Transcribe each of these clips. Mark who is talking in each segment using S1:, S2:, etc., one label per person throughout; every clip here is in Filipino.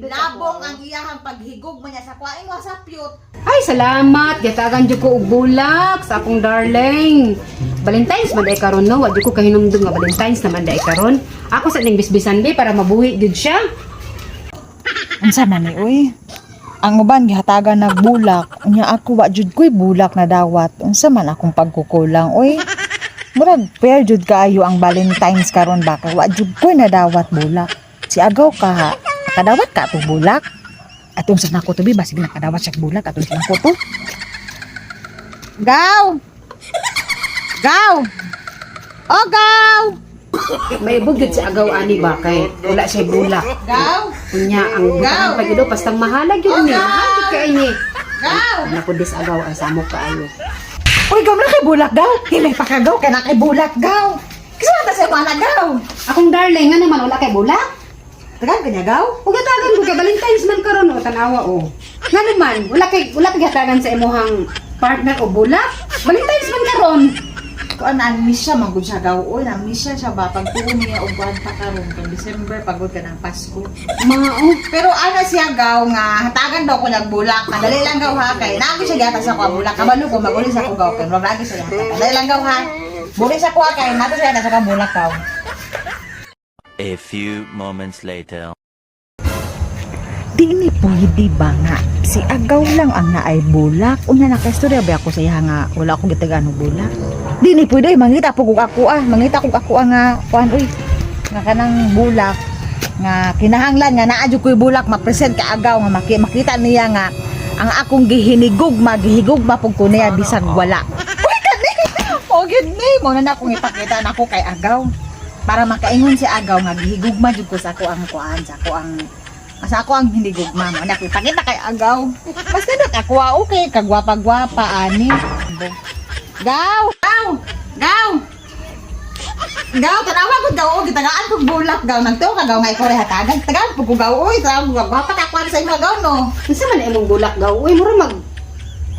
S1: Labong ang iyahang paghigog man niya sa kuha imo sa piyot.
S2: Ay, salamat. Gatagan jud ko og bulak sa akong darling. Valentine's man day karon no, wa jud ko kahinumdum nga Valentine's naman day karon. Ako sa ning bisbisan day para mabuhi jud siya.
S3: Unsa man ni uy? Ang uban gihatagan nag bulak, unya ako wa jud ko'y bulak na dawat. Unsa man akong pagkukulang uy? Murag fair jud kaayo ang Valentine's karon baka wa jud ko'y nadawat bulak. Si agaw ka ha, kadawat ka to bulak. Atong sa nako to bi basig nakadawat siya bulak atong sa nako to. Gaw! Gaw! Oh, gaw!
S2: May bugid sa agaw ani ba kay wala siya bulak.
S1: Gaw!
S2: Unya ang butang pagido pastang mahalag yun ni. Mahal kay ni.
S1: Gaw!
S2: Nako dis agaw ay samo kaayo.
S3: Uy, gaw na kay bulak gaw. Himay pa ka gaw kay na kay bulak gaw. Kasi ta sa mana gaw.
S2: Akong darling nga naman wala kay bulak.
S3: Tagan kanya gaw.
S2: Ug gatagan ko kay Valentine's man karon o tanawa o. Nga naman wala kay gatagan sa imuhang partner o bulak. Valentine's man karon.
S1: Kuan na-miss siya manggod siya gaw. Oy, na-miss siya ba pag tuon niya og buwan pa karon kay December pagod ka ng Pasko.
S2: Mga
S1: Pero ana siya gaw nga hatagan daw ko nagbulak. Madali lang gaw ha kay naagi siya gata sa kuha bulak. Kabalo ko maguli sa ko gaw kay wala siya gata. Madali lang gaw ha. Buli sa kuha kay nato siya gata sa bulak gaw.
S4: A few moments later.
S3: Di ni pwede ba nga si agaw lang ang naay bulak. Unya nakaistorya ba ako sa iya nga wala akong gitagaan og bulak. Di ni pwede mangita po kog ako mangita kog ako nga kuan uy nga kanang bulak nga kinahanglan nga naa jud ko'y bulak ma-present ka agaw nga makita niya nga ang akong gihigugma pug ko niya bisag wala. Uy kani. O gid ni mo na akong ipakita nako kay agaw para makaingon si agaw nga gihigugma jud ko sa ako ang kuan sa ako ang hinigugma mo. Anak, ipakita kay agaw. Basta na ako okay. Kagwapa-gwapa, ani. Gaw! Gaw! Gaw! Gaw, tanawa ko gaw. Gitagaan ko bulak gaw. Nagto ka gaw nga ikaw rin hatagan. Tagaan ko gaw. Uy, tanawa ko gwapa kakuan sa inyo gaw, no?
S2: Kasi man imong bulak gaw. Uy, mura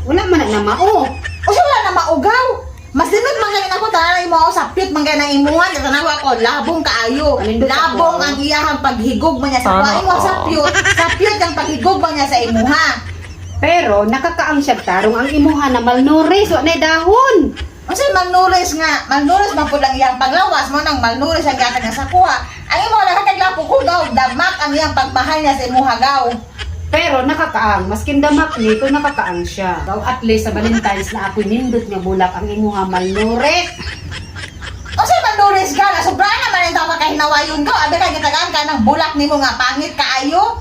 S2: wala man na mao.
S1: O siya wala na maugaw. Mas dinod man ganyan ako, tanay mo ako sa pit, man ganyan na imuhan, tanawa ko, labong kaayo. Labong ang iyahang paghigog man niya sa kuha imo sa piyot ang paghigog man niya sa imuha.
S2: Pero nakakaang siya tarong ang imuha na malnourished wa nay dahon.
S1: Kasi malnourished nga, malnourished man po lang iyang paglawas mo nang malnourished ang gata niya sa kuha. Ang imo nakataglapo ko daw, damak ang iyang pagmahal niya sa imuha gaw.
S2: Pero nakakaang, maskin damak nito nakakaang siya. Daw at least sa Valentine's na ako'y nindot nga bulak ang imuha malnourished.
S1: Kasi malnourished ka, na sobrang naman yung tawag kahinawayon ko. Abi ka gitagaan ka ng bulak nimo nga pangit kaayo.